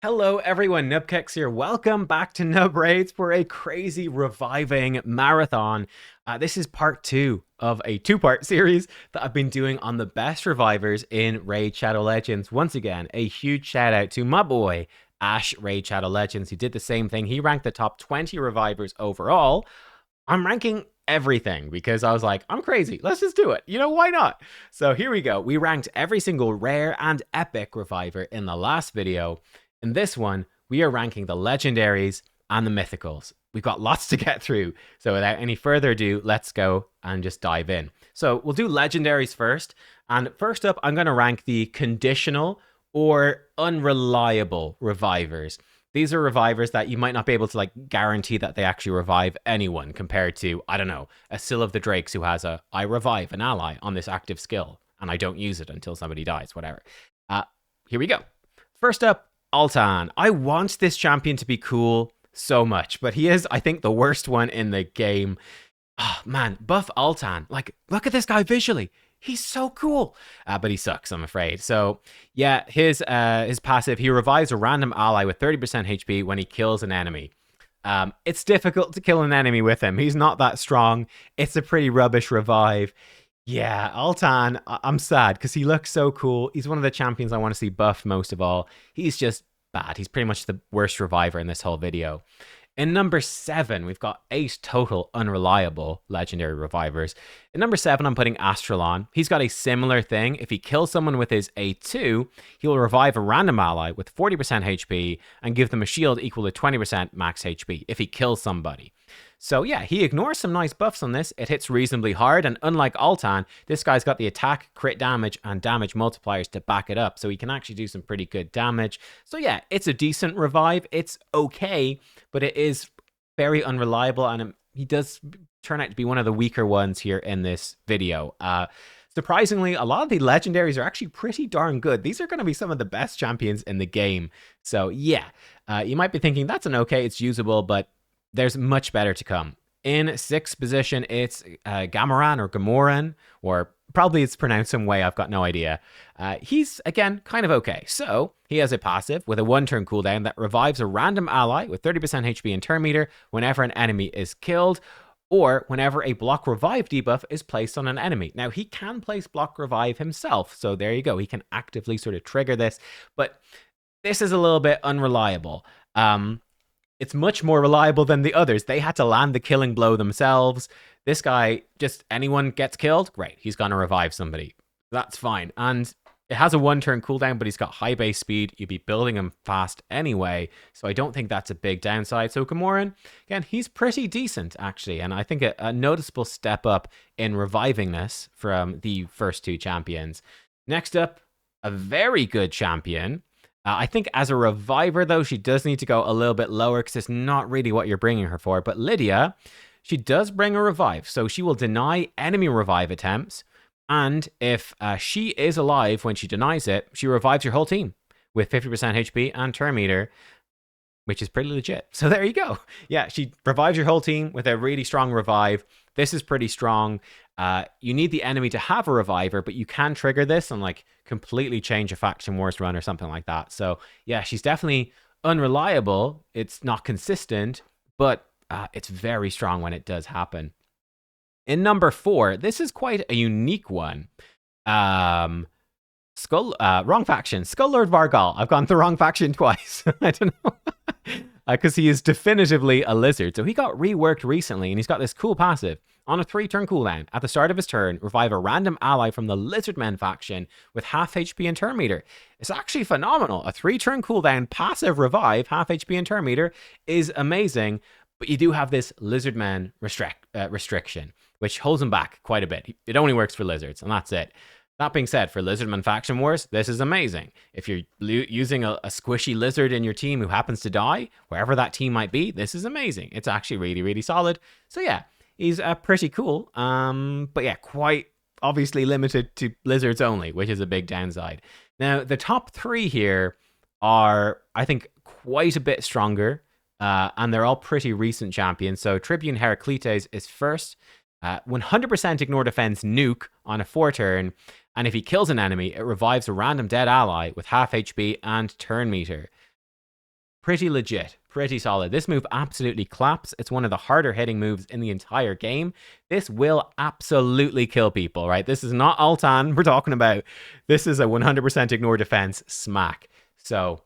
Hello everyone, nubkeks here. Welcome back to Nub Raids for a crazy reviving marathon. This is part two of a two-part series that I've been doing on the best revivers in Raid Shadow Legends. Once again, a huge shout out to my boy, Ash Raid Shadow Legends, who did the same thing. He ranked the top 20 revivers overall. I'm ranking everything because I was like, I'm crazy. Let's just do it. Why not? So here we go. We ranked every single rare and epic reviver in the last video. In this one, we are ranking the legendaries and the mythicals. We've got lots to get through. So without any further ado, let's go and just dive in. So we'll do legendaries first. And first up, I'm going to rank the conditional or unreliable revivers. These are revivers that you might not be able to guarantee that they actually revive anyone compared to, I don't know, a Sill of the Drakes who has I revive an ally on this active skill and I don't use it until somebody dies, whatever. Here we go. First up, Altan. I want this champion to be cool so much, but he is, I think, the worst one in the game. Oh, man, buff Altan. Look at this guy visually. He's so cool, but he sucks, I'm afraid. So, yeah, his passive, he revives a random ally with 30% HP when he kills an enemy. It's difficult to kill an enemy with him. He's not that strong. It's a pretty rubbish revive. Yeah, Altan, I'm sad because he looks so cool. He's one of the champions I want to see buff most of all. He's just bad. He's pretty much the worst reviver in this whole video. In number 7, we've got 8 total unreliable legendary revivers. In number 7, I'm putting Astralon. He's got a similar thing. If he kills someone with his A2, he'll revive a random ally with 40% HP and give them a shield equal to 20% max HP if he kills somebody. So yeah, he ignores some nice buffs on this. It hits reasonably hard, and unlike Altan, this guy's got the attack, crit damage, and damage multipliers to back it up, so he can actually do some pretty good damage. So yeah, it's a decent revive. It's okay, but it is very unreliable, and he does turn out to be one of the weaker ones here in this video. Surprisingly, a lot of the legendaries are actually pretty darn good. These are going to be some of the best champions in the game. So yeah, you might be thinking, that's an okay, it's usable, but there's much better to come. In 6th position, it's Gamoran or Gamoran, or probably it's pronounced some way, I've got no idea. He's, again, kind of okay. So, he has a passive with a 1-turn cooldown that revives a random ally with 30% HP and turn meter whenever an enemy is killed, or whenever a block revive debuff is placed on an enemy. Now, he can place block revive himself, so there you go. He can actively sort of trigger this, but this is a little bit unreliable. It's much more reliable than the others. They had to land the killing blow themselves. This guy, just anyone gets killed, great. He's going to revive somebody. That's fine. And it has a 1-turn cooldown, but he's got high base speed. You'd be building him fast anyway. So I don't think that's a big downside. So Gamoran, again, he's pretty decent, actually. And I think a noticeable step up in revivingness from the first 2 champions. Next up, a very good champion. I think as a reviver, though, she does need to go a little bit lower because it's not really what you're bringing her for. But Lydia, she does bring a revive. So she will deny enemy revive attempts. And if she is alive when she denies it, she revives your whole team with 50% HP and turn meter, which is pretty legit. So there you go. Yeah, she revives your whole team with a really strong revive. This is pretty strong. You need the enemy to have a reviver, but you can trigger this and completely change a faction wars run or something like that. So yeah, she's definitely unreliable. It's not consistent, but it's very strong when it does happen. In number 4, this is quite a unique one. Wrong faction. Skull Lord Vargal. I've gone the wrong faction twice. I don't know. Because he is definitively a lizard. So he got reworked recently, and he's got this cool passive. On a 3-turn cooldown, at the start of his turn, revive a random ally from the Lizardmen faction with half HP and turn meter. It's actually phenomenal. A 3-turn cooldown passive revive, half HP and turn meter, is amazing. But you do have this Lizardmen restriction, which holds him back quite a bit. It only works for lizards, and that's it. That being said, for Lizardman Faction Wars, this is amazing. If you're using a squishy lizard in your team who happens to die, wherever that team might be, this is amazing. It's actually really, really solid. So yeah, he's pretty cool. But yeah, quite obviously limited to lizards only, which is a big downside. Now, the top 3 here are, I think, quite a bit stronger. And they're all pretty recent champions. So Tribune Heraclites is first. 100% ignore defense nuke on a 4-turn. And if he kills an enemy, it revives a random dead ally with half HP and turn meter. pretty legit, pretty solid. This move absolutely claps. It's one of the harder hitting moves in the entire game. This will absolutely kill people, right? This is not Altan we're talking about. This is a 100% ignore defense smack. So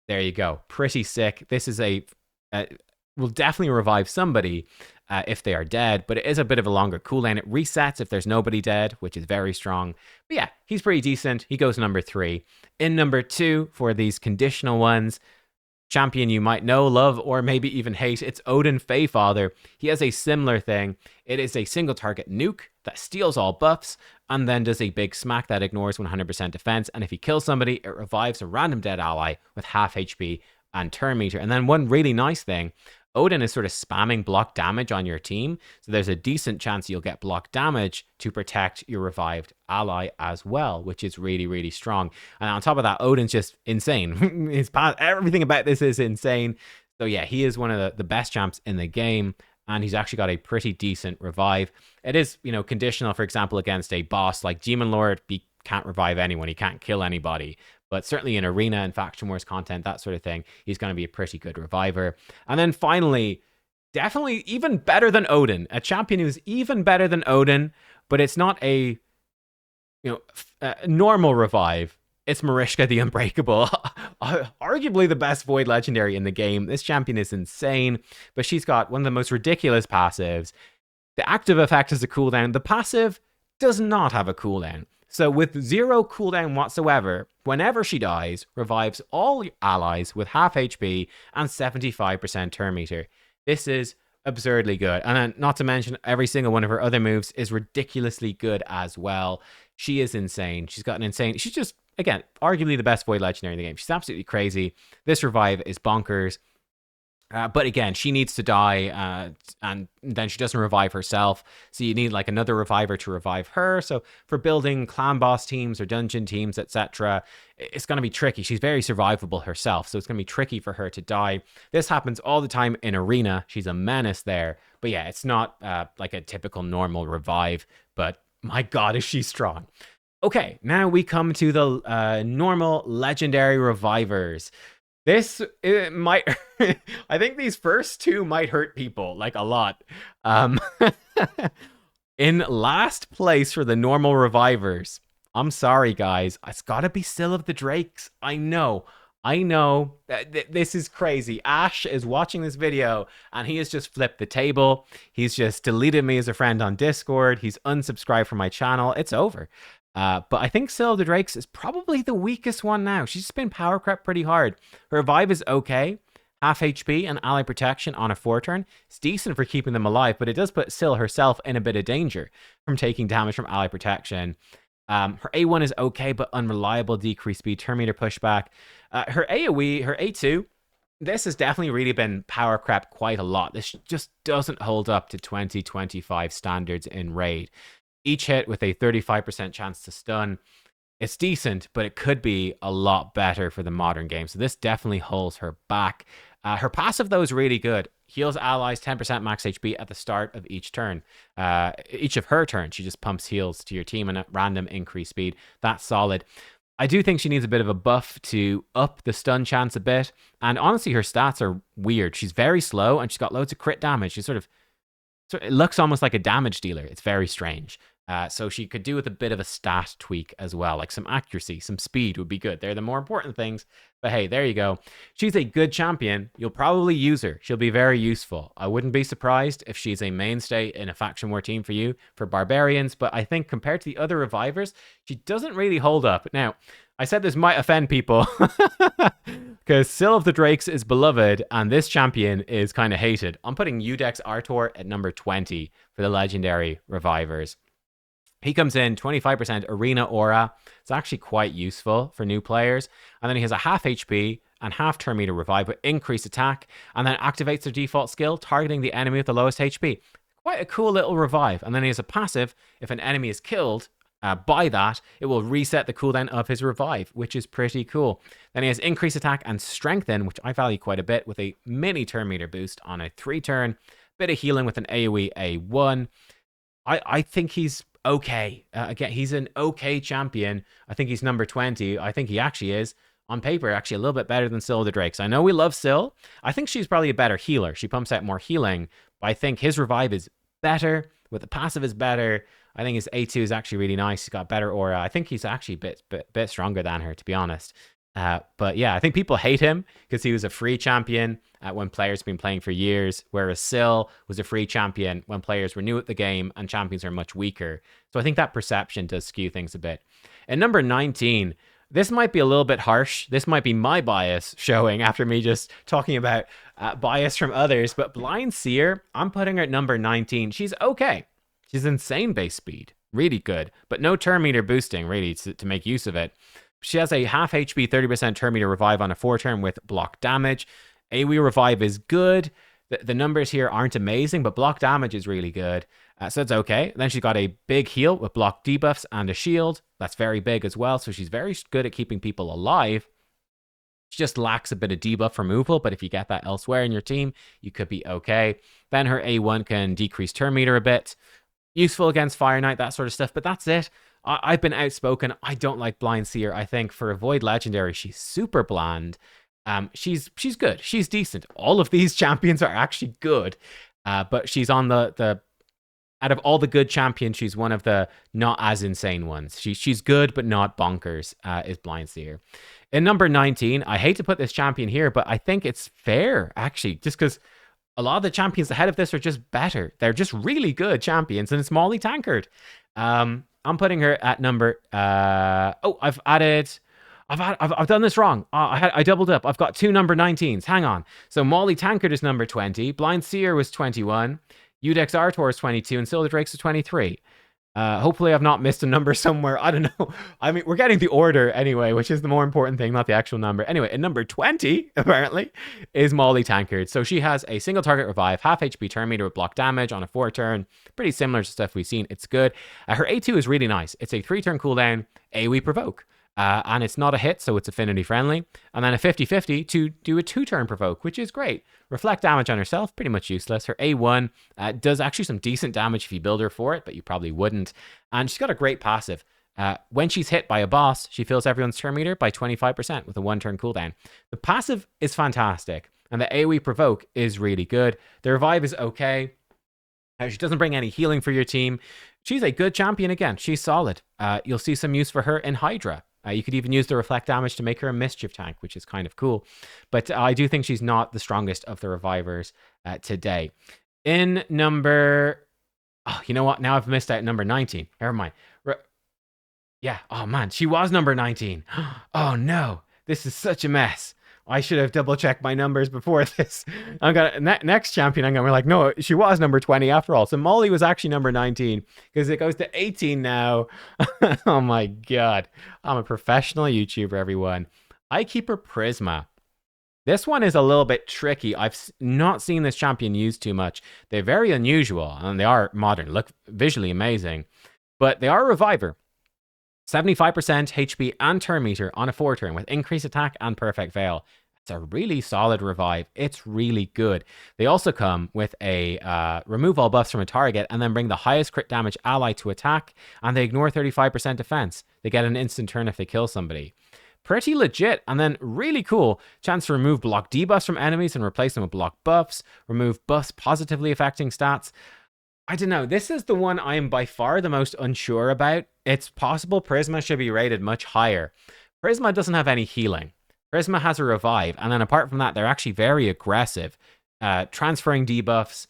there you go. Pretty sick. This is will definitely revive somebody if they are dead, but it is a bit of a longer cooldown. It resets if there's nobody dead, which is very strong. But yeah, he's pretty decent. He goes number 3. In number 2 for these conditional ones, champion you might know, love, or maybe even hate, it's Odin Feyfather. He has a similar thing. It is a single target nuke that steals all buffs and then does a big smack that ignores 100% defense. And if he kills somebody, it revives a random dead ally with half HP and turn meter. And then one really nice thing, Odin is sort of spamming block damage on your team, so there's a decent chance you'll get block damage to protect your revived ally as well, which is really, really strong. And on top of that, Odin's just insane. Everything about this is insane. So yeah, he is one of the best champs in the game, and he's actually got a pretty decent revive. It is, conditional, for example, against a boss like Demon Lord. He can't revive anyone, he can't kill anybody. But certainly in arena and faction wars content, that sort of thing, he's going to be a pretty good reviver. And then finally, definitely even better than Odin, a champion who's even better than Odin, but it's not a normal revive. It's Mariska the Unbreakable, arguably the best Void Legendary in the game. This champion is insane, but she's got one of the most ridiculous passives. The active effect has a cooldown. The passive does not have a cooldown. So with 0 cooldown whatsoever, whenever she dies, revives all allies with half HP and 75% turn meter. This is absurdly good. And then, not to mention, every single one of her other moves is ridiculously good as well. She is insane. She's just, again, arguably the best Void Legendary in the game. She's absolutely crazy. This revive is bonkers. But again, she needs to die, and then she doesn't revive herself. So you need like another reviver to revive her. So for building clan boss teams or dungeon teams, etc., it's going to be tricky. She's very survivable herself, so it's going to be tricky for her to die. This happens all the time in arena. She's a menace there. But yeah, it's not like a typical normal revive, but my god, is she strong. Okay, now we come to the normal legendary revivers. This might, I think these first 2 might hurt people, like a lot. In last place for the normal revivers, I'm sorry guys, it's gotta be Syl of the Drakes. I know, this is crazy. Ash is watching this video and he has just flipped the table. He's just deleted me as a friend on Discord. He's unsubscribed from my channel. It's over. But I think Syl of the Drakes is probably the weakest one now. She's just been power crept pretty hard. Her revive is okay. Half HP and ally protection on a 4-turn. It's decent for keeping them alive, but it does put Syl herself in a bit of danger from taking damage from ally protection. Her A1 is okay, but unreliable. Decreased speed, turn meter pushback. Her AoE, her A2, this has definitely really been power crept quite a lot. This just doesn't hold up to 2025 standards in Raid. Each hit with a 35% chance to stun. It's decent, but it could be a lot better for the modern game. So this definitely holds her back. Her passive, though, is really good. Heals allies 10% max HP at the start of each turn. Each of her turns, she just pumps heals to your team and at random increased speed. That's solid. I do think she needs a bit of a buff to up the stun chance a bit. And honestly, her stats are weird. She's very slow and she's got loads of crit damage. She's it looks almost like a damage dealer. It's very strange. So she could do with a bit of a stat tweak as well, like some accuracy, some speed would be good. They're the more important things. But hey, there you go. She's a good champion. You'll probably use her. She'll be very useful. I wouldn't be surprised if she's a mainstay in a faction war team for you, for barbarians. But I think compared to the other revivers, she doesn't really hold up. Now, I said this might offend people because Syl of the Drakes is beloved and this champion is kind of hated. I'm putting Udex Artor at number 20 for the legendary revivers. He comes in 25% arena aura. It's actually quite useful for new players. And then he has a half HP and half turn meter revive with increased attack, and then activates their default skill, targeting the enemy with the lowest HP. Quite a cool little revive. And then he has a passive. If an enemy is killed by that, it will reset the cooldown of his revive, which is pretty cool. Then he has increased attack and strengthen, which I value quite a bit, with a mini turn meter boost on a 3-turn. Bit of healing with an AoE A1. I think he's okay. Again, he's an okay champion. I think he's number 20. I think he actually is on paper, actually a little bit better than Syl the Drakes. I know we love Syl. I think she's probably a better healer. She pumps out more healing, but I think his revive is better. With the passive is better. I think his A2 is actually really nice. He's got better aura. I think he's actually a bit stronger than her, to be honest. But yeah, I think people hate him because he was a free champion when players have been playing for years, whereas Syl was a free champion when players were new at the game and champions are much weaker. So I think that perception does skew things a bit. And number 19, this might be a little bit harsh. This might be my bias showing after me just talking about bias from others. But Blind Seer, I'm putting her at number 19. She's okay. She's insane base speed. Really good. But no turn meter boosting, really, to make use of it. She has a half HP, 30% turn meter revive on a 4-turn with block damage. AoE revive is good. The numbers here aren't amazing, but block damage is really good. So it's okay. Then she's got a big heal with block debuffs and a shield. That's very big as well. So she's very good at keeping people alive. She just lacks a bit of debuff removal, but if you get that elsewhere in your team, you could be okay. Then her A1 can decrease turn meter a bit. Useful against Fire Knight, that sort of stuff, but that's it. I've been outspoken. I don't like Blind Seer. I think for a Void Legendary, she's super bland. She's good. She's decent. All of these champions are actually good, but she's on the out of all the good champions, she's one of the not as insane ones. She's good, but not bonkers, is Blind Seer. In number 19, I hate to put this champion here, but I think it's fair, actually, just because a lot of the champions ahead of this are just better. They're just really good champions, and it's Molly Tankard. I'm putting her at number... I've done this wrong. I doubled up. I've got two number 19s. Hang on. So Molly Tankard is number 20. Blind Seer was 21. Udex Artor is 22. And Silver Drakes is 23. Hopefully I've not missed a number somewhere. I don't know. I mean, we're getting the order anyway, which is the more important thing, not the actual number. Anyway, and number 20, apparently, is Molly Tankard. So she has a single target revive, half HP turn meter with block damage on a 4-turn. Pretty similar to stuff we've seen. It's good. Her A2 is really nice. It's a 3-turn cooldown, AoE provoke. And it's not a hit, so it's affinity friendly. And then a 50-50 to do a 2-turn provoke, which is great. Reflect damage on herself, pretty much useless. Her A1 does actually some decent damage if you build her for it, but you probably wouldn't. And she's got a great passive. When she's hit by a boss, she fills everyone's turn meter by 25% with a 1-turn cooldown. The passive is fantastic, and the AoE provoke is really good. The revive is okay. She doesn't bring any healing for your team. She's a good champion again. She's solid. You'll see some use for her in Hydra. You could even use the reflect damage to make her a mischief tank, which is kind of cool. But I do think she's not the strongest of the revivers today. In number... Oh, you know what? Now I've missed out number 19. Never mind. Yeah. Oh, man. She was number 19. Oh, no. This is such a mess. I should have double-checked my numbers before this. I'm gonna next champion. I'm gonna be like, no, she was number 20 after all. So Molly was actually number 19 because it goes to 18 now. Oh my god, I'm a professional YouTuber, everyone. I keep her Prisma. This one is a little bit tricky. I've not seen this champion used too much. They're very unusual and they are modern. Look visually amazing, but they are a reviver. 75% HP and turn meter on a 4-turn with increased attack and perfect veil. It's a really solid revive. It's really good. They also come with a remove all buffs from a target and then bring the highest crit damage ally to attack, and they ignore 35% defense. They get an instant turn if they kill somebody. Pretty legit, and then really cool. Chance to remove block debuffs from enemies and replace them with block buffs. Remove buffs positively affecting stats. I don't know. This is the one I am by far the most unsure about. It's possible Prisma should be rated much higher. Prisma doesn't have any healing. Prisma has a revive, and then apart from that, they're actually very aggressive. Transferring debuffs,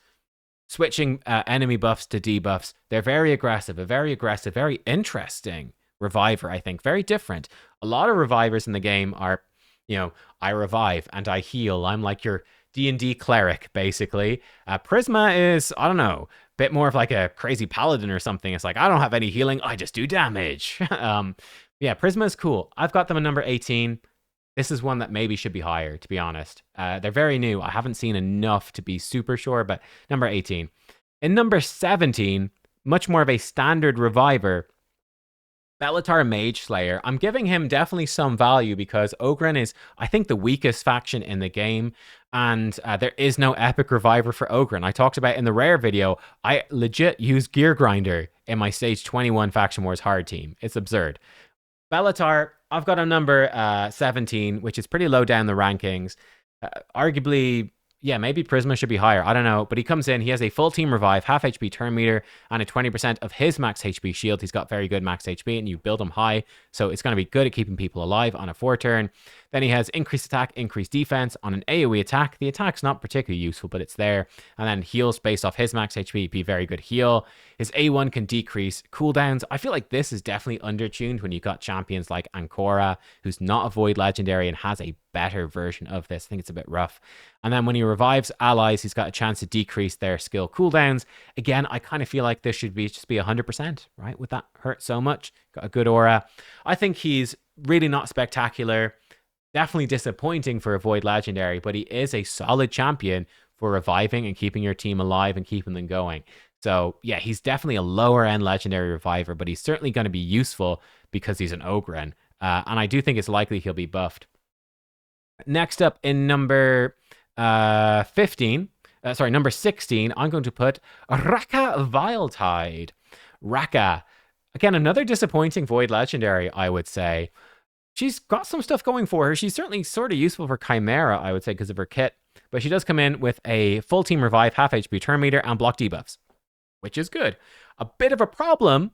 switching enemy buffs to debuffs. They're very aggressive, very interesting reviver, I think. Very different. A lot of revivers in the game are, you know, I revive and I heal. I'm like your D&D cleric, basically. Prisma is, I don't know, a bit more of like a crazy paladin or something. It's like, I don't have any healing, I just do damage. Yeah, Prisma is cool. I've got them at number 18. This is one that maybe should be higher, to be honest. They're very new. I haven't seen enough to be super sure, but number 18. In number 17, much more of a standard reviver, Bellatar Mage Slayer. I'm giving him definitely some value because Ogryn is, I think, the weakest faction in the game, and there is no epic reviver for Ogryn. I talked about in the rare video, I legit use Gear Grinder in my stage 21 Faction Wars hard team. It's absurd. Bellatar I've got a number 17, which is pretty low down the rankings. Arguably, yeah, maybe Prisma should be higher. I don't know. But he comes in, he has a full team revive, half HP turn meter, and a 20% of his max HP shield. He's got very good max HP, and you build him high. So it's going to be good at keeping people alive on a 4-turn. Then he has increased attack, increased defense on an AoE attack. The attack's not particularly useful, but it's there. And then heals based off his max HP, be very good heal. His A1 can decrease cooldowns. I feel like this is definitely undertuned when you got champions like Ancora, who's not a Void Legendary and has a better version of this. I think it's a bit rough. And then when he revives allies, he's got a chance to decrease their skill cooldowns. Again, I kind of feel like this should be just be 100%, right? Would that hurt so much? Got a good aura. I think he's really not spectacular. Definitely disappointing for a Void Legendary, but he is a solid champion for reviving and keeping your team alive and keeping them going. So yeah, he's definitely a lower end Legendary Reviver, but he's certainly going to be useful because he's an Ogren. And I do think it's likely he'll be buffed. Next up in number 16, I'm going to put Raka Viletide. Raka, again, another disappointing Void Legendary, I would say. She's got some stuff going for her. She's certainly sort of useful for Chimera, I would say, because of her kit. But she does come in with a full team revive, half HP turn meter, and block debuffs, which is good. A bit of a problem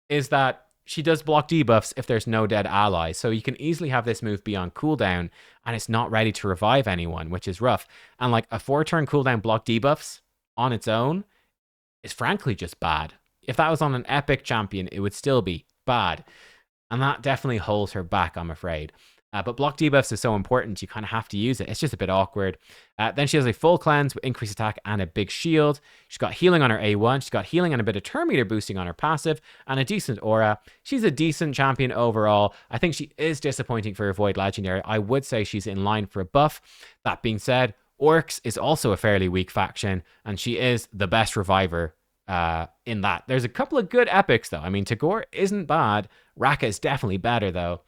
is that she does block debuffs if there's no dead allies. So you can easily have this move be on cooldown, and it's not ready to revive anyone, which is rough. And like a 4-turn cooldown block debuffs on its own is frankly just bad. If that was on an epic champion, it would still be bad. And that definitely holds her back, I'm afraid. But block debuffs is so important, you kind of have to use it. It's just a bit awkward. Then she has a full cleanse with increased attack and a big shield. She's got healing on her A1. She's got healing and a bit of turn meter boosting on her passive and a decent aura. She's a decent champion overall. I think she is disappointing for a Void Legendary. I would say she's in line for a buff. That being said, Orcs is also a fairly weak faction, and she is the best reviver in that. There's a couple of good epics, though. I mean, Tagore isn't bad. Raka is definitely better, though.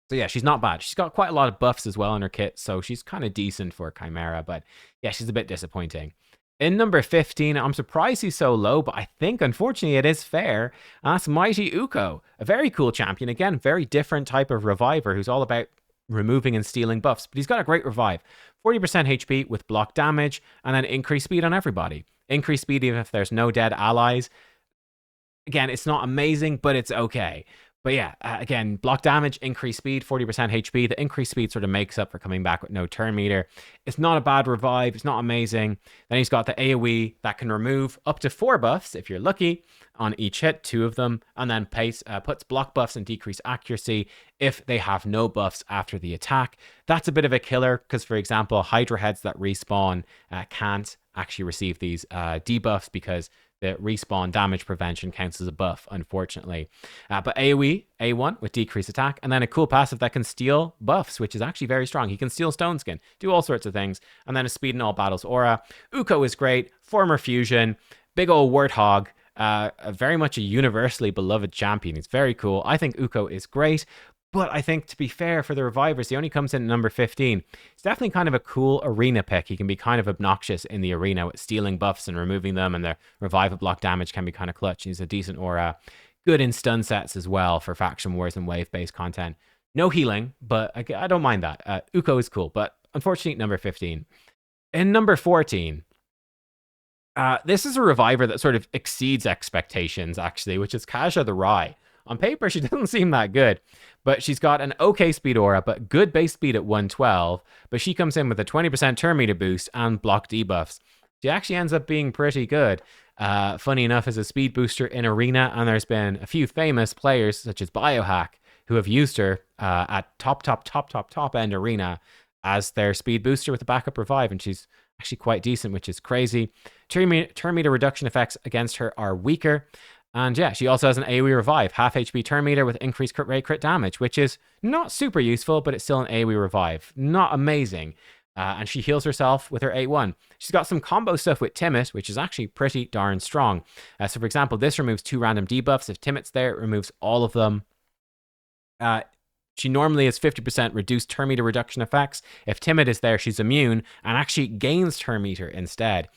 So yeah, she's not bad. She's got quite a lot of buffs as well in her kit, so she's kind of decent for Chimera, but yeah, she's a bit disappointing. In number 15, I'm surprised he's so low, but I think, unfortunately, it is fair. And that's Mighty Uko, a very cool champion. Again, very different type of reviver who's all about removing and stealing buffs, but he's got a great revive. 40% HP with block damage, and then increased speed on everybody. Increased speed even if there's no dead allies. Again, it's not amazing, but it's okay. But yeah, again, block damage, increased speed, 40% HP. The increased speed sort of makes up for coming back with no turn meter. It's not a bad revive. It's not amazing. Then he's got the AoE that can remove up to 4 buffs, if you're lucky, on each hit, 2 of them. And then puts block buffs and decreased accuracy if they have no buffs after the attack. That's a bit of a killer because, for example, Hydra heads that respawn can't actually receive these debuffs because the respawn damage prevention counts as a buff, unfortunately. But AoE, A1 with decreased attack, and then a cool passive that can steal buffs, which is actually very strong. He can steal Stone Skin, do all sorts of things, and then a speed in all battles aura. Uko is great, former fusion, big old warthog, very much a universally beloved champion. He's very cool. I think Uko is great. But I think, to be fair, for the revivers, he only comes in at number 15. It's definitely kind of a cool arena pick. He can be kind of obnoxious in the arena with stealing buffs and removing them, and the revival block damage can be kind of clutch. He's a decent aura. Good in stun sets as well for faction wars and wave-based content. No healing, but I don't mind that. Uko is cool, but unfortunately, number 15. In number 14, this is a reviver that sort of exceeds expectations, actually, which is Kaja the Rye. On paper, she doesn't seem that good, but she's got an okay speed aura, but good base speed at 112, but she comes in with a 20% turn meter boost and block debuffs. She actually ends up being pretty good. Funny enough, as a speed booster in Arena, and there's been a few famous players, such as Biohack, who have used her at top end Arena as their speed booster with a backup revive, and she's actually quite decent, which is crazy. Turn meter reduction effects against her are weaker. And yeah, she also has an AoE revive, half HP turn meter with increased crit rate, crit damage, which is not super useful, but it's still an AoE revive. Not amazing. And she heals herself with her A1. She's got some combo stuff with Timid, which is actually pretty darn strong. So for example, this removes 2 random debuffs. If Timid's there, it removes all of them. She normally has 50% reduced turn meter reduction effects. If Timid is there, she's immune and actually gains turn meter instead.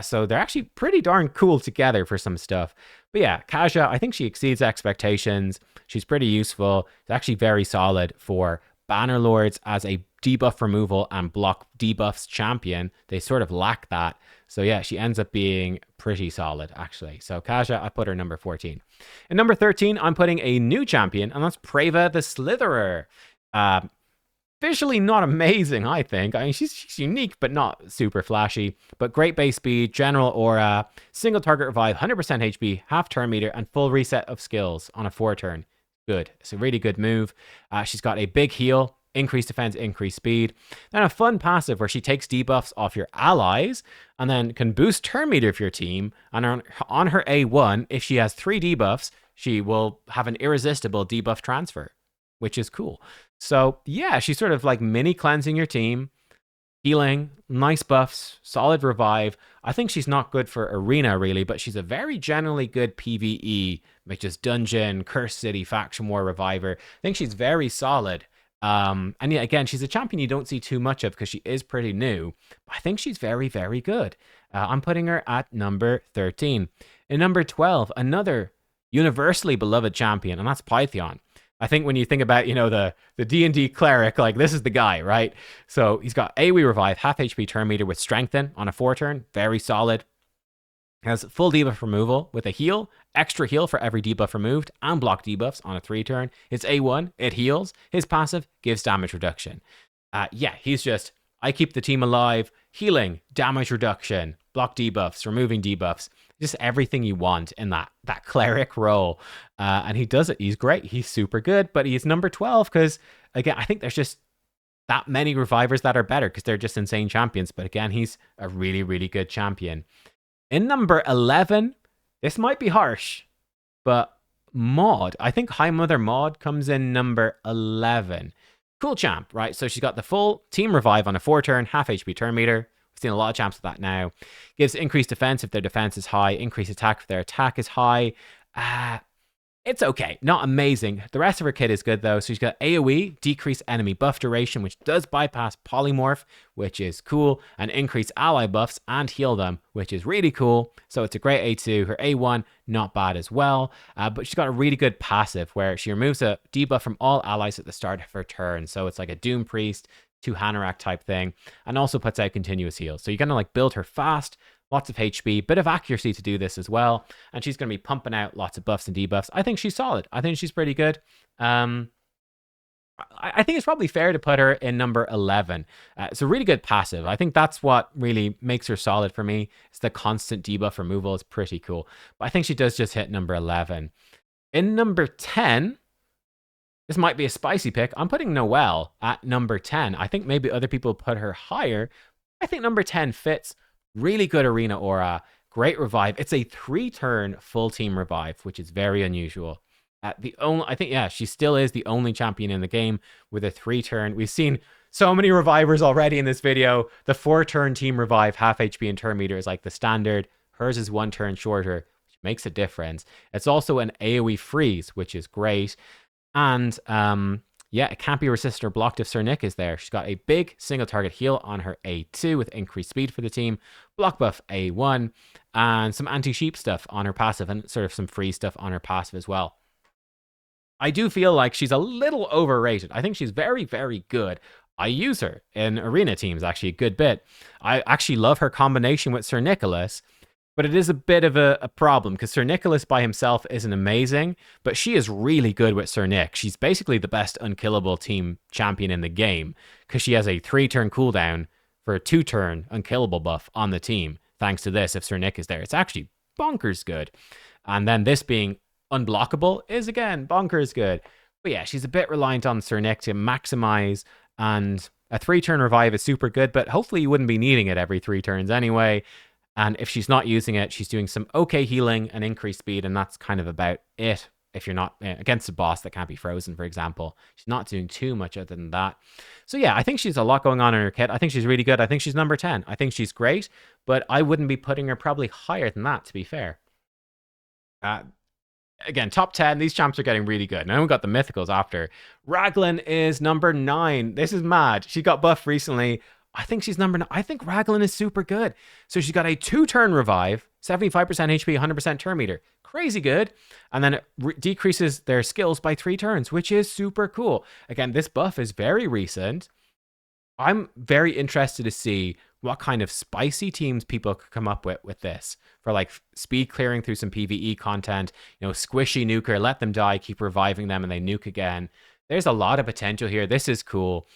So they're actually pretty darn cool together for some stuff. But yeah, Kaja, I think she exceeds expectations. She's pretty useful. It's actually very solid for Banner Lords as a debuff removal and block debuffs champion. They sort of lack that. So yeah, she ends up being pretty solid, actually. So Kaja, I put her number 14. And number 13, I'm putting a new champion, and that's Preva the Slitherer. Uh, Visually not amazing, I think. I mean, she's unique, but not super flashy. But great base speed, general aura, single target revive, 100% HP, half turn meter, and full reset of skills on a 4-turn. Good. It's a really good move. She's got a big heal, increased defense, increased speed. Then a fun passive where she takes debuffs off your allies and then can boost turn meter of your team. And on her A1, if she has 3 debuffs, she will have an irresistible debuff transfer, which is cool. So yeah, she's sort of like mini cleansing your team, healing, nice buffs, solid revive. I think she's not good for arena really, but she's a very generally good PvE, which is dungeon, Curse City, faction war reviver. I think she's very solid. And yeah, again, she's a champion you don't see too much of because she is pretty new. But I think she's very, very good. I'm putting her at number 13. In number 12, another universally beloved champion, and that's Pythion. I think when you think about, the D&D cleric, like this is the guy, right? So he's got AoE revive, half HP turn meter with strengthen on a 4-turn, very solid. Has full debuff removal with a heal, extra heal for every debuff removed, and block debuffs on a 3-turn. His A1, it heals. His passive gives damage reduction. Yeah, he's just, I keep the team alive, healing, damage reduction, block debuffs, removing debuffs. Just everything you want in that cleric role. And he does it. He's great. He's super good, but he's number 12 because, again, I think there's just that many revivers that are better because they're just insane champions. But again, he's a really, really good champion. In number 11, this might be harsh, but Maud. I think High Mother Maud comes in number 11. Cool champ, right? So she's got the full team revive on a 4-turn, half HP turn meter. We've seen a lot of champs with that now. Gives increased defense if their defense is high, increased attack if their attack is high. It's okay, not amazing. The rest of her kit is good though. So she's got AoE, decrease enemy buff duration, which does bypass polymorph, which is cool, and increase ally buffs and heal them, which is really cool. So it's a great A2. Her A1, not bad as well. But she's got a really good passive where she removes a debuff from all allies at the start of her turn. So it's like a Doom Priest, 2 Hanorach type thing, and also puts out continuous heals. So you're gonna like build her fast, lots of HP, bit of accuracy to do this as well. And she's going to be pumping out lots of buffs and debuffs. I think she's solid. I think she's pretty good. I think it's probably fair to put her in number 11. It's a really good passive. I think that's what really makes her solid for me. It's the constant debuff removal. It's pretty cool. But I think she does just hit number 11. In number 10, this might be a spicy pick. I'm putting Noelle at number 10. I think maybe other people put her higher. I think number 10 fits. Really good arena aura, great revive. It's a 3-turn full team revive, which is very unusual. She still is the only champion in the game with a 3-turn. We've seen so many revivers already in this video. The 4-turn team revive, half HP and turn meter is like the standard. Hers is 1 turn shorter, which makes a difference. It's also an AoE freeze, which is great. And yeah, it can't be resisted or blocked if Sir Nick is there. She's got a big single target heal on her A2 with increased speed for the team, block buff A1, and some anti-sheep stuff on her passive, and sort of some free stuff on her passive as well. I do feel like she's a little overrated. I think she's very, very good. I use her in arena teams actually a good bit. I actually love her combination with Sir Nicholas. But it is a bit of a problem because Sir Nicholas by himself isn't amazing, but she is really good with Sir Nick. She's basically the best unkillable team champion in the game because she has a 3-turn cooldown for a 2-turn unkillable buff on the team. Thanks to this, if Sir Nick is there, it's actually bonkers good. And then this being unblockable is again bonkers good. But yeah, she's a bit reliant on Sir Nick to maximize, and a 3-turn revive is super good, but hopefully you wouldn't be needing it every 3 turns anyway. And if she's not using it, she's doing some okay healing and increased speed, and that's kind of about it. If you're not against a boss that can't be frozen, for example, she's not doing too much other than that. So yeah, I think she's a lot going on in her kit. I think she's really good. I think she's number 10. I think she's great, but I wouldn't be putting her probably higher than that, to be fair. Again, top 10, these champs are getting really good. Now we got the mythicals after. Raglan is number 9. This is mad. She got buffed recently. I think she's number 9. I think Raglan is super good. So she's got a 2-turn revive, 75% HP, 100% turn meter. Crazy good. And then it decreases their skills by 3 turns, which is super cool. Again, this buff is very recent. I'm very interested to see what kind of spicy teams people could come up with this for like speed clearing through some PvE content, squishy nuker, let them die, keep reviving them and they nuke again. There's a lot of potential here. This is cool.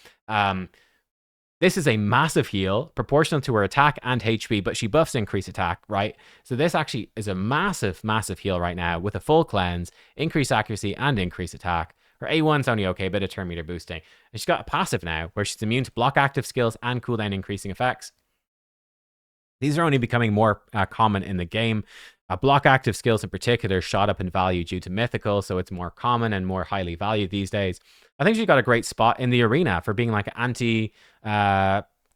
This is a massive heal, proportional to her attack and HP, but she buffs increase attack, right? So this actually is a massive, massive heal right now with a full cleanse, increase accuracy, and increase attack. Her A1's only okay, bit of turn meter boosting. And she's got a passive now, where she's immune to block active skills and cooldown increasing effects. These are only becoming more common in the game. Block active skills in particular shot up in value due to Mythical, so it's more common and more highly valued these days. I think she's got a great spot in the arena for being like anti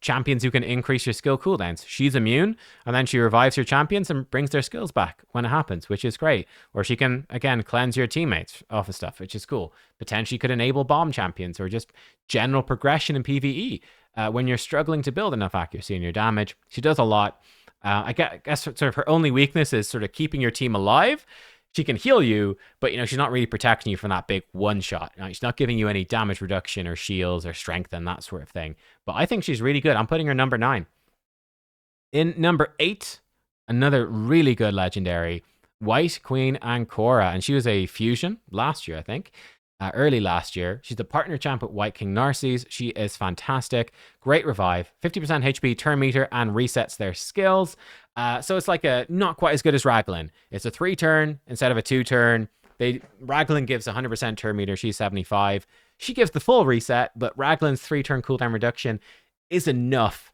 champions who can increase your skill cooldowns. She's immune, and then she revives your champions and brings their skills back when it happens, which is great. Or she can, again, cleanse your teammates off of stuff, which is cool. Potentially could enable bomb champions or just general progression in PvE when you're struggling to build enough accuracy in your damage. She does a lot. I guess sort of her only weakness is sort of keeping your team alive. She can heal you, but she's not really protecting you from that big one shot. She's not giving you any damage reduction or shields or strength and that sort of thing. But I think she's really good. I'm putting her number 9. In number 8, another really good legendary, White Queen Ancora, and she was a fusion last year, I think. Early last year. She's the partner champ at White King Narcisse. She is fantastic. Great revive. 50% HP, turn meter, and resets their skills. So it's like not quite as good as Raglan. It's a 3-turn instead of a 2-turn. Raglan gives 100% turn meter. She's 75. She gives the full reset, but Raglan's 3-turn cooldown reduction is enough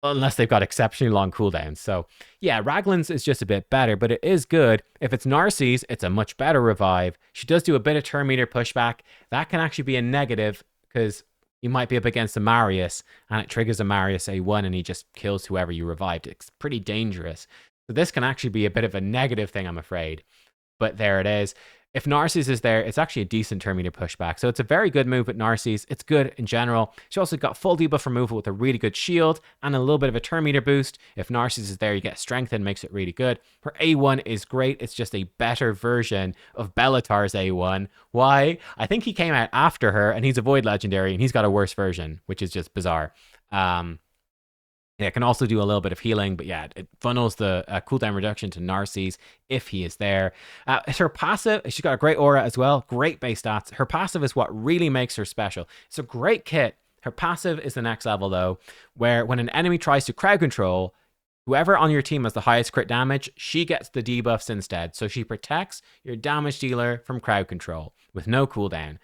unless they've got exceptionally long cooldowns. So yeah, Raglan's is just a bit better, but it is good. If it's Narcisse, it's a much better revive. She does do a bit of turn meter pushback. That can actually be a negative because you might be up against a Marius and it triggers a Marius A1 and he just kills whoever you revived. It's pretty dangerous. So this can actually be a bit of a negative thing, I'm afraid. But there it is. If Narcisse is there, it's actually a decent turn meter pushback. So it's a very good move with Narcisse. It's good in general. She also got full debuff removal with a really good shield and a little bit of a turn meter boost. If Narcisse is there, you get strengthen, makes it really good. Her A1 is great. It's just a better version of Bellatar's A1. Why? I think he came out after her and he's a Void Legendary and he's got a worse version, which is just bizarre. Yeah, it can also do a little bit of healing, but yeah, it funnels the cooldown reduction to Narcisse if he is there. Her passive, she's got a great aura as well, great base stats. Her passive is what really makes her special. It's a great kit. Her passive is the next level though, where when an enemy tries to crowd control, whoever on your team has the highest crit damage, she gets the debuffs instead. So she protects your damage dealer from crowd control with no cooldown.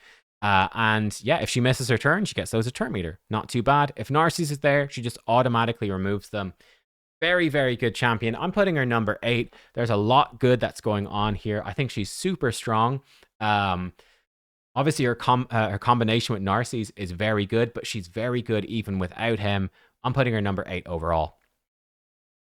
And yeah, if she misses her turn, she gets those at turn meter. Not too bad. If Narcisse is there, she just automatically removes them. Very, very good champion. I'm putting her number 8. There's a lot good that's going on here. I think she's super strong. Obviously, her combination with Narcisse is very good, but she's very good even without him. I'm putting her number 8 overall.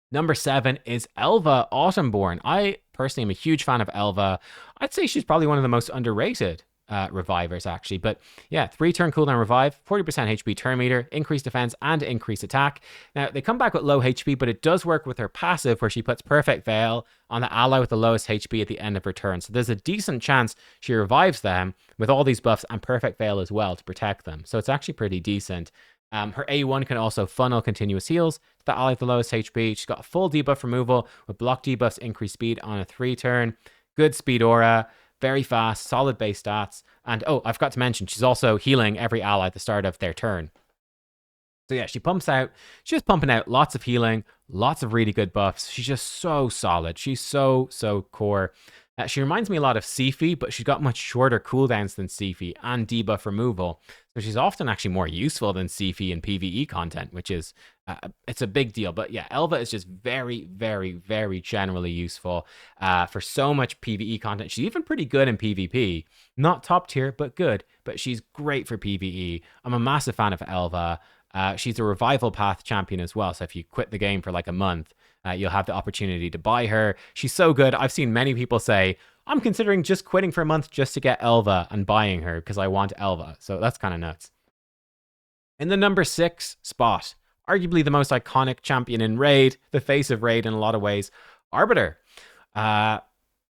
Number 7 is Elva Autumnborn. I personally am a huge fan of Elva. I'd say she's probably one of the most underrated revivers actually, but yeah, 3-turn cooldown revive, 40% HP turn meter, increased defense and increased attack. Now they come back with low HP, but it does work with her passive where she puts Perfect Veil on the ally with the lowest HP at the end of her turn. So there's a decent chance she revives them with all these buffs and Perfect Veil as well to protect them. So it's actually pretty decent. Her A1 can also funnel continuous heals to the ally with the lowest HP. She's got full debuff removal with block debuffs, increased speed on a 3-turn. Good speed aura. Very fast, solid base stats. And oh, I forgot to mention, she's also healing every ally at the start of their turn. So yeah, she's pumping out lots of healing, lots of really good buffs. She's just so solid. She's so core. She reminds me a lot of Sifi, but she's got much shorter cooldowns than Sifi and debuff removal. So she's often actually more useful than Sifi in PvE content, which is, it's a big deal. But yeah, Elva is just very, very, very generally useful for so much PvE content. She's even pretty good in PvP. Not top tier, but good. But she's great for PvE. I'm a massive fan of Elva. She's a revival path champion as well. So if you quit the game for like a month, you'll have the opportunity to buy her. She's so good. I've seen many people say, I'm considering just quitting for a month just to get Elva and buying her because I want Elva. So that's kind of nuts. In the number 6 spot, arguably the most iconic champion in Raid, the face of Raid in a lot of ways, Arbiter. Uh,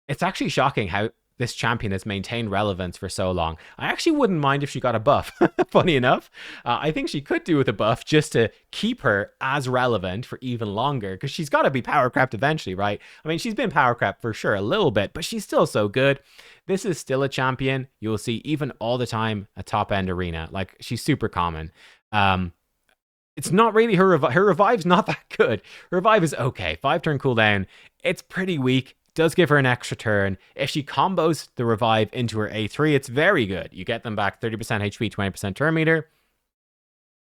it's actually shocking how this champion has maintained relevance for so long. I actually wouldn't mind if she got a buff, funny enough. I think she could do with a buff just to keep her as relevant for even longer, because she's got to be power crept eventually, right? I mean, she's been power crept for sure a little bit, but she's still so good. This is still a champion you'll see even all the time at top end arena. Like, she's super common. It's not really her revive's not that good. Her revive is okay. 5-turn cooldown. It's pretty weak. Does give her an extra turn. If she combos the revive into her A3, it's very good. You get them back 30% HP, 20% turn meter,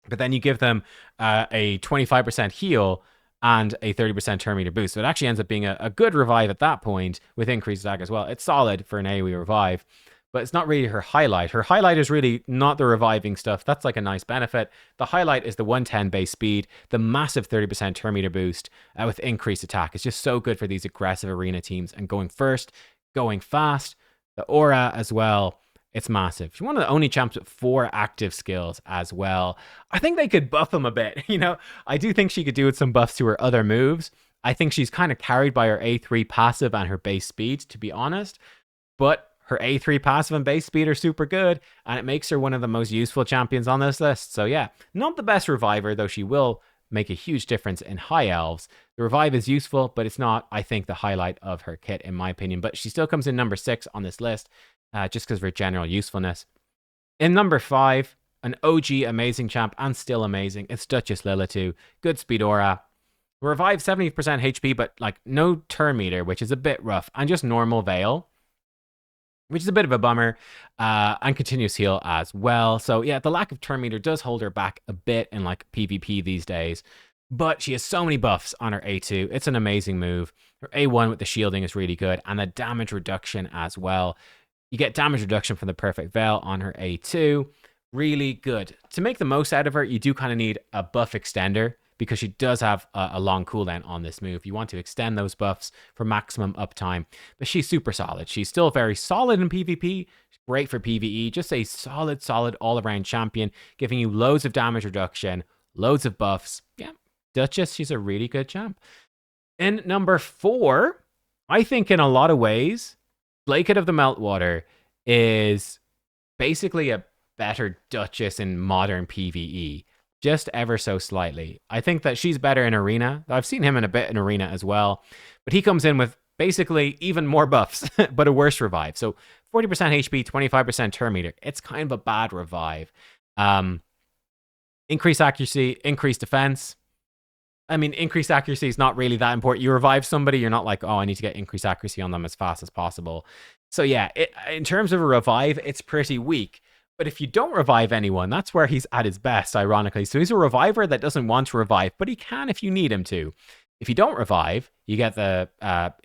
but then you give them a 25% heal and a 30% turn meter boost. So it actually ends up being a good revive at that point with increased attack as well. It's solid for an AoE revive, but it's not really her highlight. Her highlight is really not the reviving stuff. That's like a nice benefit. The highlight is the 110 base speed, the massive 30% turn meter boost with increased attack. It's just so good for these aggressive arena teams and going first, going fast. The aura as well, it's massive. She's one of the only champs with 4 active skills as well. I think they could buff them a bit. You know, I do think she could do with some buffs to her other moves. I think she's kind of carried by her A3 passive and her base speed, to be honest. But her A3 passive and base speed are super good, and it makes her one of the most useful champions on this list. So yeah, not the best reviver, though she will make a huge difference in high elves. The revive is useful, but it's not, I think, the highlight of her kit, in my opinion. But she still comes in number 6 on this list, just because of her general usefulness. In number 5, an OG amazing champ, and still amazing, it's Duchess Lilitu. Good speed aura. Revive 70% HP, but like no turn meter, which is a bit rough, and just normal Veil, which is a bit of a bummer, and continuous heal as well. So yeah, the lack of turn meter does hold her back a bit in like PvP these days, but she has so many buffs on her A2. It's an amazing move. Her A1 with the shielding is really good, and the damage reduction as well. You get damage reduction from the Perfect Veil on her A2. Really good. To make the most out of her, you do kind of need a buff extender, because she does have a long cooldown on this move. You want to extend those buffs for maximum uptime. But she's super solid. She's still very solid in PvP. She's great for PvE. Just a solid all-around champion, giving you loads of damage reduction, loads of buffs. Yeah, Duchess, she's a really good champ. In number 4, I think in a lot of ways, Blanket of the Meltwater is basically a better Duchess in modern PvE. Just ever so slightly. I think that she's better in Arena. I've seen him in a bit in Arena as well. But he comes in with basically even more buffs, but a worse revive. So 40% HP, 25% turn meter. It's kind of a bad revive. Increased accuracy, increased defense. I mean, increased accuracy is not really that important. You revive somebody, you're not like, oh, I need to get increased accuracy on them as fast as possible. So yeah, in terms of a revive, it's pretty weak. But if you don't revive anyone, that's where he's at his best, ironically. So he's a reviver that doesn't want to revive, but he can if you need him to. If you don't revive, you get the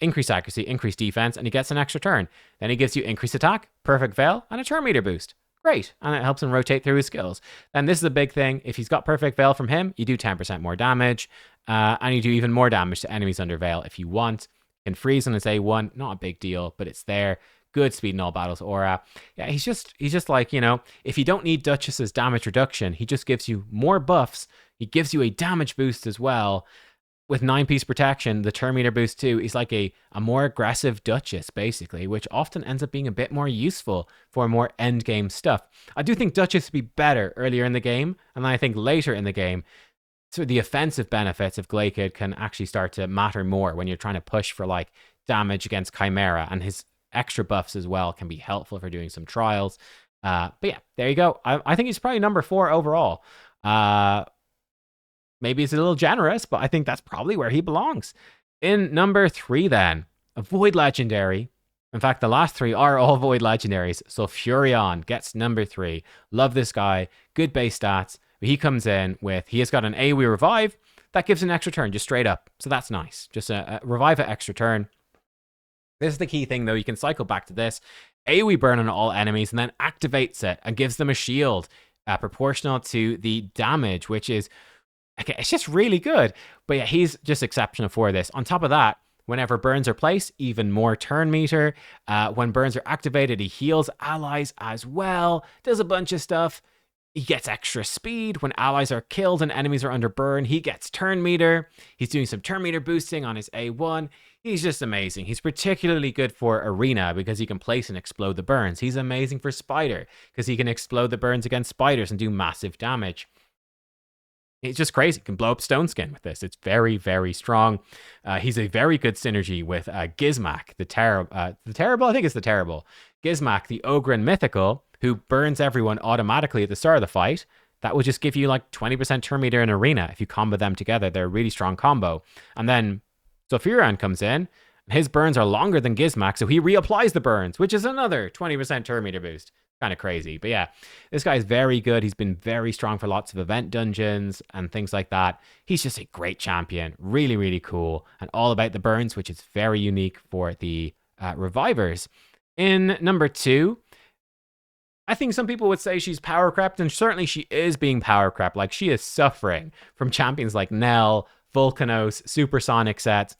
increased accuracy, increased defense, and he gets an extra turn. Then he gives you increased attack, perfect veil, and a turn meter boost. Great. And it helps him rotate through his skills. And this is a big thing. If he's got perfect veil from him, you do 10% more damage. And you do even more damage to enemies under veil if you want. You can freeze on his A1. Not a big deal, but it's there. Good speed in all battles aura. Yeah, he's just like, you know, if you don't need Duchess's damage reduction, he just gives you more buffs. He gives you a damage boost as well. With 9-piece protection, the turn meter boost too, he's like a more aggressive Duchess, basically, which often ends up being a bit more useful for more end game stuff. I do think Duchess would be better earlier in the game, and then I think later in the game, so the offensive benefits of Glaikid can actually start to matter more when you're trying to push for like damage against Chimera, and his extra buffs as well can be helpful for doing some trials. But yeah, there you go. I think he's probably number 4 overall. Maybe it's a little generous, but I think that's probably where he belongs. In number 3 then, a Void Legendary. In fact, the last 3 are all Void Legendaries. So Furion gets number 3. Love this guy. Good base stats. He comes in with, he has got an AoE revive. That gives an extra turn, just straight up. So that's nice. Just a revive at extra turn. This is the key thing, though. You can cycle back to this. AoE burn on all enemies and then activates it and gives them a shield proportional to the damage, which is, okay, it's just really good. But yeah, he's just exceptional for this. On top of that, whenever burns are placed, even more turn meter. When burns are activated, he heals allies as well. Does a bunch of stuff. He gets extra speed when allies are killed and enemies are under burn. He gets turn meter. He's doing some turn meter boosting on his A1. He's just amazing. He's particularly good for arena because he can place and explode the burns. He's amazing for spider because he can explode the burns against spiders and do massive damage. It's just crazy. You can blow up Stone Skin with this. It's very, very strong. He's a very good synergy with Gizmak, the terrible. I think it's the terrible. Gizmak, the Ogre and Mythical, who burns everyone automatically at the start of the fight. That will just give you like 20% turn meter in arena if you combo them together. They're a really strong combo. And then Zophiran comes in. His burns are longer than Gizmak, so he reapplies the burns, which is another 20% turn meter boost. Kind of crazy. But yeah, this guy's very good. He's been very strong for lots of event dungeons and things like that. He's just a great champion. Really, really cool. And all about the burns, which is very unique for the revivers. In number 2, I think some people would say she's power crept, and certainly she is being power crept. Like, she is suffering from champions like Nell, Volcanos, Supersonic sets.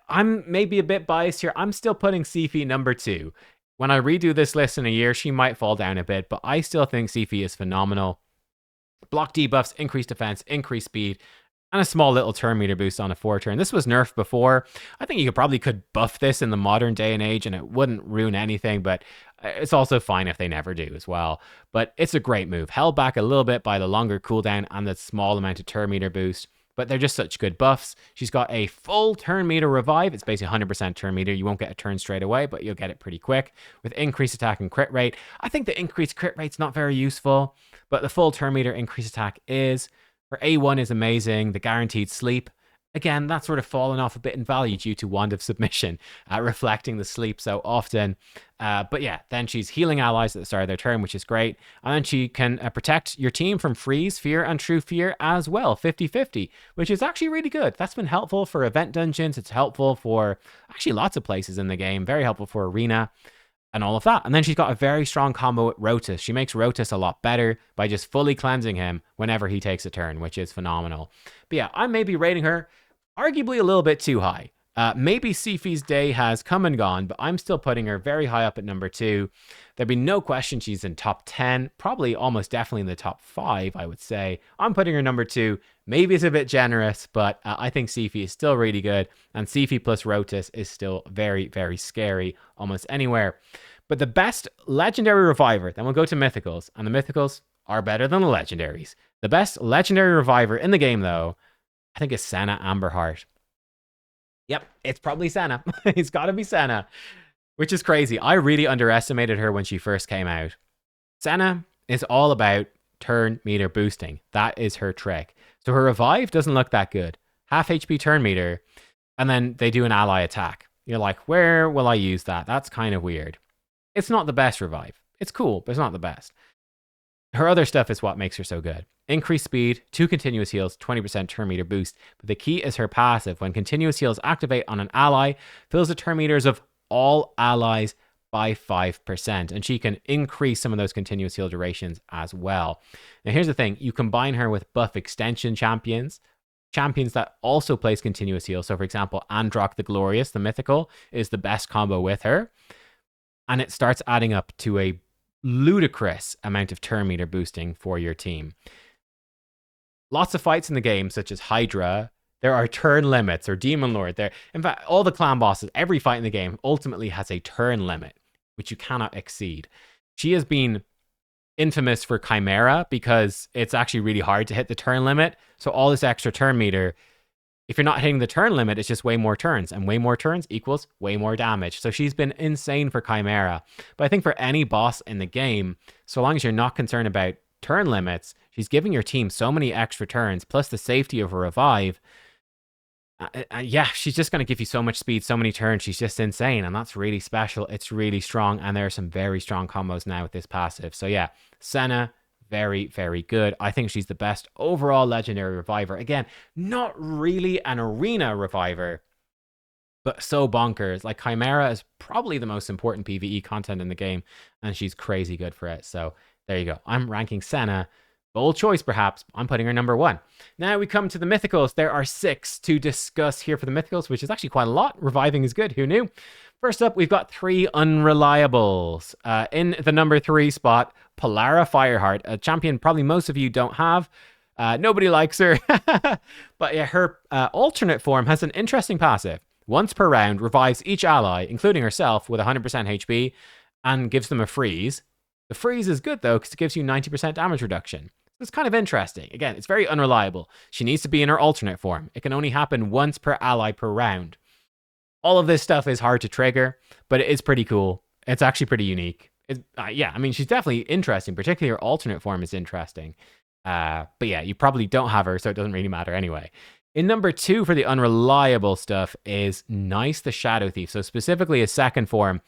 I'm maybe a bit biased here. I'm still putting Sifi number 2. When I redo this list in a year, she might fall down a bit, but I still think Sifi is phenomenal. Block debuffs, increased defense, increased speed, and a small little turn meter boost on a 4-turn. This was nerfed before. I think you probably could buff this in the modern day and age and it wouldn't ruin anything, but it's also fine if they never do as well. But it's a great move. Held back a little bit by the longer cooldown and the small amount of turn meter boost, but they're just such good buffs. She's got a full turn meter revive. It's basically 100% turn meter. You won't get a turn straight away, but you'll get it pretty quick with increased attack and crit rate. I think the increased crit rate's not very useful, but the full turn meter increased attack is. Her A1 is amazing. The guaranteed sleep. Again, that's sort of fallen off a bit in value due to Wand of Submission, reflecting the sleep so often. But yeah, then she's healing allies at the start of their turn, which is great. And then she can protect your team from freeze, fear, and true fear as well, 50-50, which is actually really good. That's been helpful for event dungeons. It's helpful for actually lots of places in the game. Very helpful for arena and all of that. And then she's got a very strong combo with Rotus. She makes Rotus a lot better by just fully cleansing him whenever he takes a turn, which is phenomenal. But yeah, I may be rating her arguably a little bit too high. Maybe Sifi's day has come and gone, but I'm still putting her very high up at number 2. There'd be no question she's in top 10, probably almost definitely in the top 5, I would say. I'm putting her number 2. Maybe it's a bit generous, but I think Sifi is still really good, and Sifi plus Rotus is still very, very scary almost anywhere. But the best legendary reviver, then we'll go to mythicals, and the mythicals are better than the legendaries. The best legendary reviver in the game, though, I think it's Senna Amberheart. Yep, it's probably Senna. It's got to be Senna, which is crazy. I really underestimated her when she first came out. Senna is all about turn meter boosting. That is her trick. So her revive doesn't look that good. Half HP turn meter, and then they do an ally attack. You're like, where will I use that? That's kind of weird. It's not the best revive. It's cool, but it's not the best. Her other stuff is what makes her so good. Increased speed, 2 continuous heals, 20% turn meter boost. But the key is her passive. When continuous heals activate on an ally, fills the turn meters of all allies by 5%. And she can increase some of those continuous heal durations as well. Now here's the thing. You combine her with buff extension champions that also place continuous heals. So for example, Androck the Glorious, the mythical, is the best combo with her. And it starts adding up to a ludicrous amount of turn meter boosting for your team. Lots of fights in the game, such as Hydra, there are turn limits, or Demon Lord. There, in fact, all the clan bosses, every fight in the game ultimately has a turn limit, which you cannot exceed. She has been infamous for Chimera because it's actually really hard to hit the turn limit. So all this extra turn meter, if you're not hitting the turn limit, it's just way more turns, and way more turns equals way more damage. So she's been insane for Chimera. But I think for any boss in the game, so long as you're not concerned about turn limits, she's giving your team so many extra turns, plus the safety of a revive. Yeah, she's just going to give you so much speed, so many turns. She's just insane, and that's really special. It's really strong, and there are some very strong combos now with this passive. So yeah, Senna, very, very good. I think she's the best overall legendary reviver. Again, not really an arena reviver, but so bonkers. Like, Chimera is probably the most important PvE content in the game, and she's crazy good for it. So there you go. I'm ranking Senna Bold choice, perhaps. I'm putting her number 1. Now we come to the mythicals. There are 6 to discuss here for the mythicals, which is actually quite a lot. Reviving is good. Who knew? First up, we've got 3 unreliables. In the number 3 spot, Polara Fireheart, a champion probably most of you don't have. Nobody likes her. But yeah, her alternate form has an interesting passive. Once per round, revives each ally, including herself, with 100% HP and gives them a freeze. The freeze is good, though, because it gives you 90% damage reduction. It's kind of interesting. Again, it's very unreliable. She needs to be in her alternate form. It can only happen once per ally per round. All of this stuff is hard to trigger, but it is pretty cool. It's actually pretty unique. Yeah, I mean, she's definitely interesting. Particularly her alternate form is interesting. But yeah, you probably don't have her, so it doesn't really matter anyway. In number 2 for the unreliable stuff is Nice the Shadow Thief. So specifically his second form.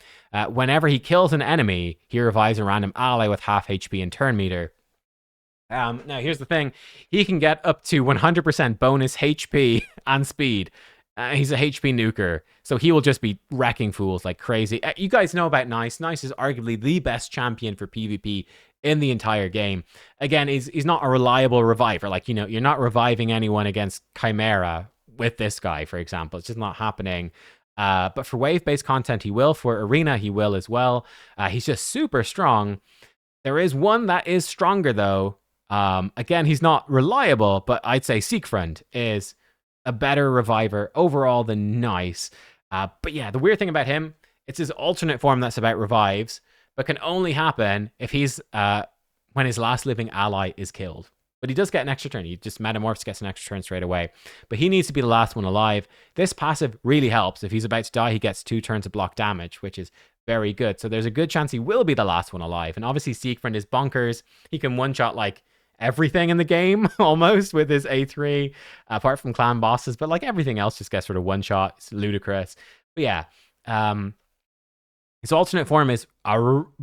Whenever he kills an enemy, he revives a random ally with half HP and turn meter. Now, here's the thing. He can get up to 100% bonus HP and speed. He's a HP nuker, so he will just be wrecking fools like crazy. You guys know about Nice. Nice is arguably the best champion for PvP in the entire game. Again, he's not a reliable reviver. Like, you know, you're not reviving anyone against Chimera with this guy, for example. It's just not happening. But for wave-based content, he will. For Arena, he will as well. He's just super strong. There is one that is stronger, though. Again, he's not reliable, but I'd say Siegfried is a better reviver overall than Nice. But yeah, the weird thing about him, it's his alternate form that's about revives, but can only happen if he's when his last living ally is killed. But he does get an extra turn. He just metamorphs, gets an extra turn straight away. But he needs to be the last one alive. This passive really helps. If he's about to die, he gets 2 turns of block damage, which is very good. So there's a good chance he will be the last one alive. And obviously Siegfried is bonkers. He can one-shot like everything in the game almost with his A3, apart from clan bosses, but like everything else just gets sort of one shot. It's ludicrous. But yeah, his alternate form is a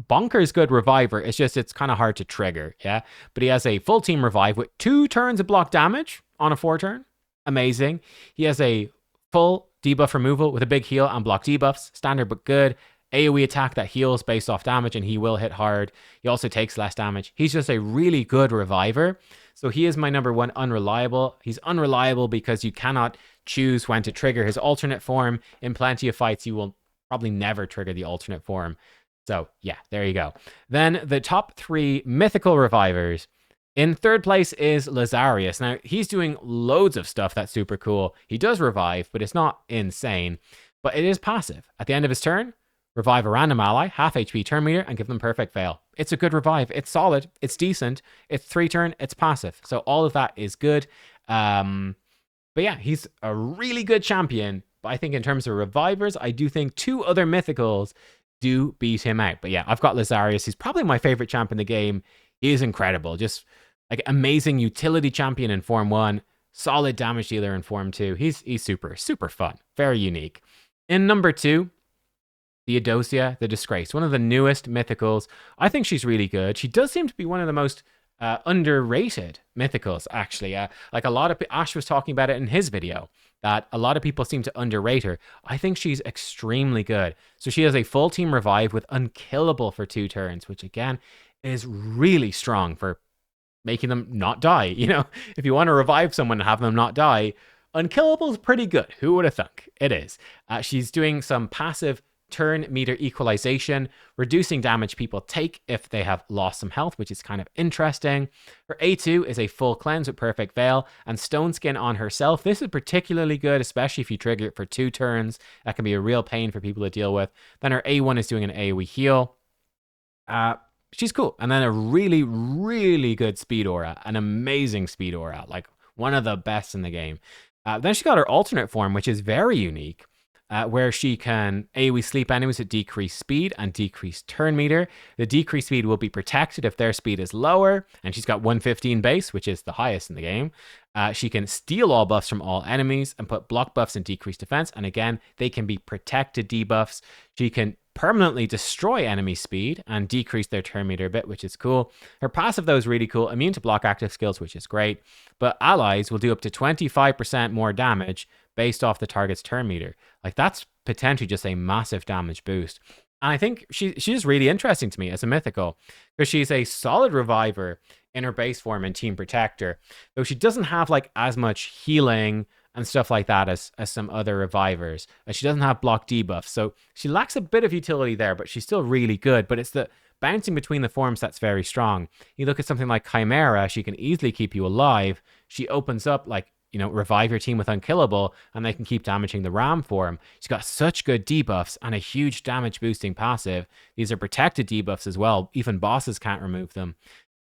bonkers good reviver. It's just it's kind of hard to trigger. Yeah, but he has a full team revive with 2 turns of block damage on a 4 turn. Amazing. He has a full debuff removal with a big heal and block debuffs. Standard but good. AoE attack that heals based off damage, and he will hit hard. He also takes less damage. He's just a really good reviver. So he is my number 1 unreliable. He's unreliable because you cannot choose when to trigger his alternate form. In plenty of fights, you will probably never trigger the alternate form. So yeah, there you go. Then the top 3 mythical revivers. In third place is Lazarius. Now, he's doing loads of stuff that's super cool. He does revive, but it's not insane. But it is passive. At the end of his turn, revive a random ally, half HP turn meter, and give them perfect fail. It's a good revive. It's solid. It's decent. It's 3 turn. It's passive. So all of that is good. But yeah, he's a really good champion. But I think in terms of revivers, I do think 2 other mythicals do beat him out. But yeah, I've got Lazarius. He's probably my favorite champ in the game. He is incredible. Just like amazing utility champion in Form 1. Solid damage dealer in Form 2. He's super, super fun. Very unique. In number 2, Theodosia the Disgraced, one of the newest mythicals. I think she's really good. She does seem to be one of the most underrated mythicals, actually. Like a lot of Ash was talking about it in his video, that a lot of people seem to underrate her. I think she's extremely good. So she has a full team revive with unkillable for 2 turns, which again is really strong for making them not die. You know, if you want to revive someone and have them not die, unkillable is pretty good. Who would have thunk? It is. She's doing some passive turn meter equalization, reducing damage people take if they have lost some health, which is kind of interesting. Her A2 is a full cleanse with perfect veil and stone skin on herself. This is particularly good, especially if you trigger it for 2 turns. That can be a real pain for people to deal with. Then her A1 is doing an AoE heal. She's cool. And then a really, really good speed aura, an amazing speed aura, like one of the best in the game. Then she got her alternate form, which is very unique. Where she can AoE sleep enemies at decreased speed and decreased turn meter. The decreased speed will be protected if their speed is lower, and she's got 115 base, which is the highest in the game. She can steal all buffs from all enemies and put block buffs and decreased defense, and again, they can be protected debuffs. She can permanently destroy enemy speed and decrease their turn meter a bit, which is cool. Her passive, though, is really cool. Immune to block active skills, which is great. But allies will do up to 25% more damage based off the target's turn meter. Like, that's potentially just a massive damage boost. And I think she's really interesting to me as a mythical, because she's a solid reviver in her base form in Team Protector, though she doesn't have like as much healing and stuff like that as some other revivers. And she doesn't have block debuffs, so she lacks a bit of utility there, but she's still really good. But it's the bouncing between the forms that's very strong. You look at something like Chimera, she can easily keep you alive. She opens up like, you know, revive your team with Unkillable, and they can keep damaging the Ram form. She's got such good debuffs and a huge damage boosting passive. These are protected debuffs as well. Even bosses can't remove them.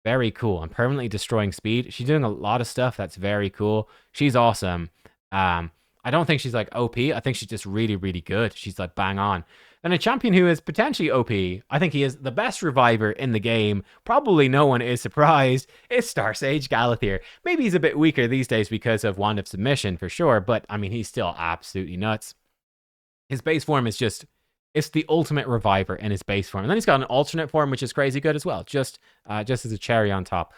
Very cool. And permanently destroying speed. She's doing a lot of stuff that's very cool. She's awesome. I don't think she's like OP. I think she's just really, really good. She's like bang on. And a champion who is potentially OP, I think he is the best reviver in the game. Probably no one is surprised. It's Star Sage Galathier. Maybe he's a bit weaker these days because of Wand of Submission for sure, but I mean, he's still absolutely nuts. His base form is just, it's the ultimate reviver in his base form. And then he's got an alternate form, which is crazy good as well, just as a cherry on top.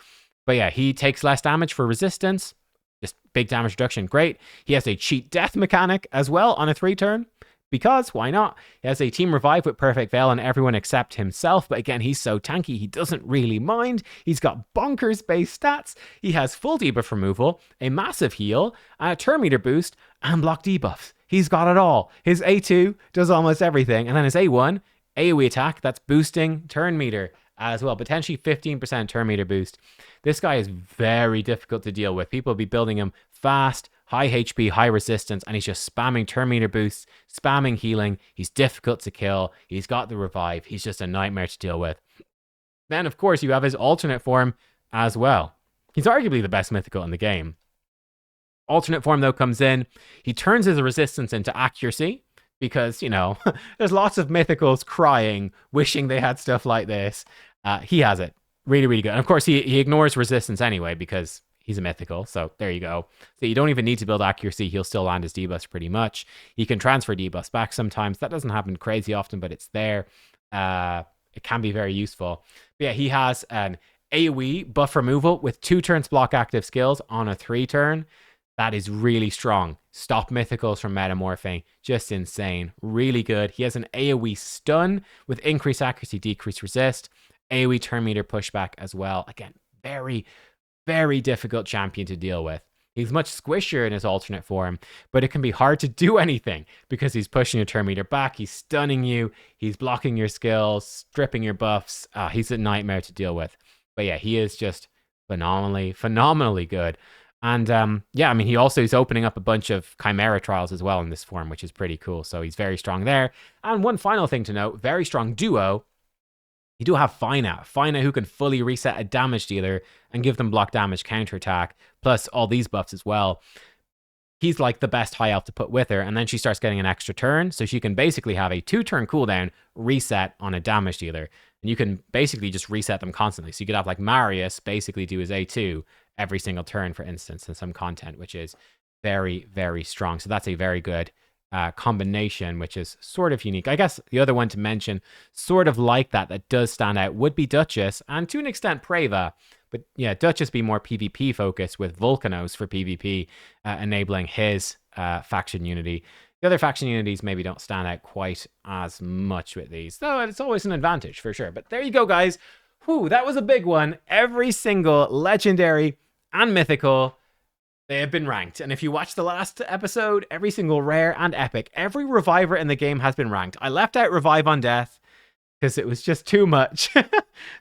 But yeah, he takes less damage for resistance. Just big damage reduction, great. He has a cheat death mechanic as well on a 3-turn. Because, why not? He has a team revive with Perfect Veil on everyone except himself. But again, he's so tanky, he doesn't really mind. He's got bonkers base stats. He has full debuff removal, a massive heal, a turn meter boost, and block debuffs. He's got it all. His A2 does almost everything. And then his A1, AoE attack, that's boosting turn meter as well. Potentially 15% turn meter boost. This guy is very difficult to deal with. People will be building him fast, high HP, high resistance, and he's just spamming turn meter boosts, spamming healing. He's difficult to kill. He's got the revive. He's just a nightmare to deal with. Then, of course, you have his alternate form as well. He's arguably the best mythical in the game. Alternate form, though, comes in. He turns his resistance into accuracy because, you know, there's lots of mythicals crying, wishing they had stuff like this. He has it. Really, really good. And of course, he ignores resistance anyway because he's a mythical. So there you go. So you don't even need to build accuracy. He'll still land his debuffs pretty much. He can transfer debuffs back sometimes. That doesn't happen crazy often, but it's there. It can be very useful. But yeah, he has an AoE buff removal with 2 turns block active skills on a 3-turn. That is really strong. Stop mythicals from metamorphing. Just insane. Really good. He has an AoE stun with increased accuracy, decreased resist. AoE turn meter pushback as well. Again, very, very difficult champion to deal with. He's much squishier in his alternate form, but it can be hard to do anything because he's pushing your turn meter back, he's stunning you, he's blocking your skills, stripping your buffs. He's a nightmare to deal with. But yeah, he is just phenomenally good. And yeah, I mean, he also is opening up a bunch of Chimera trials as well in this form, which is pretty cool. So he's very strong there. And one final thing to note, very strong duo. You do have Fina who can fully reset a damage dealer and give them block damage counterattack, plus all these buffs as well. He's like the best high elf to put with her, and then she starts getting an extra turn, so she can basically have a 2-turn cooldown reset on a damage dealer. And you can basically just reset them constantly. So you could have like Marius basically do his A2 every single turn, for instance, in some content, which is very, very strong. So that's a very good combination, which is sort of unique. I guess the other one to mention, sort of like that does stand out, would be Duchess, and to an extent Preva. But yeah, Duchess be more PvP focused with Volcanos for PvP, enabling his faction unity. The other faction unities maybe don't stand out quite as much with these, though it's always an advantage for sure. But there you go, guys. Whew, that was a big one. Every single legendary and mythical, they have been ranked. And if you watch the last episode, every single rare and epic, every reviver in the game has been ranked. I left out Revive on Death because it was just too much.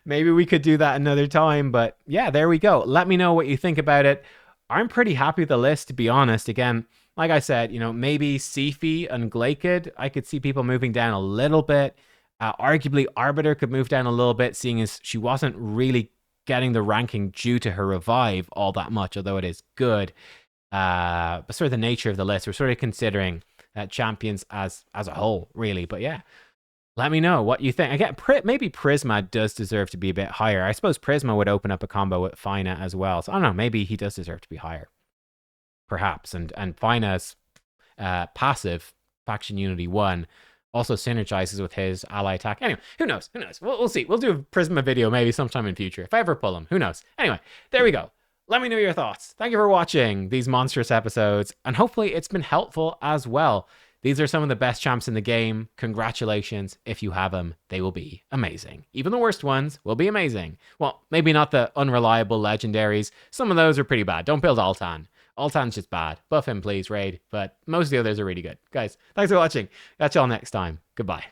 Maybe we could do that another time. But yeah, there we go. Let me know what you think about it. I'm pretty happy with the list, to be honest. Again, like I said, you know, maybe Sifi and Glakid, I could see people moving down a little bit. Arguably, Arbiter could move down a little bit, seeing as she wasn't really getting the ranking due to her revive all that much, although it is good. But sort of the nature of the list, we're sort of considering champions as a whole, really. But yeah, let me know what you think. Again, maybe Prisma does deserve to be a bit higher. I suppose Prisma would open up a combo with Fina as well. So I don't know, maybe he does deserve to be higher. Perhaps. And Fina's passive, Faction Unity 1, also synergizes with his ally attack. Anyway, who knows? We'll see. We'll do a Prisma video maybe sometime in future. If I ever pull him, who knows? Anyway, there we go. Let me know your thoughts. Thank you for watching these monstrous episodes, and hopefully it's been helpful as well. These are some of the best champs in the game. Congratulations. If you have them, they will be amazing. Even the worst ones will be amazing. Well, maybe not the unreliable legendaries. Some of those are pretty bad. Don't build Altan. Altan's just bad. Buff him, please, Raid. But most of the others are really good. Guys, thanks for watching. Catch y'all next time. Goodbye.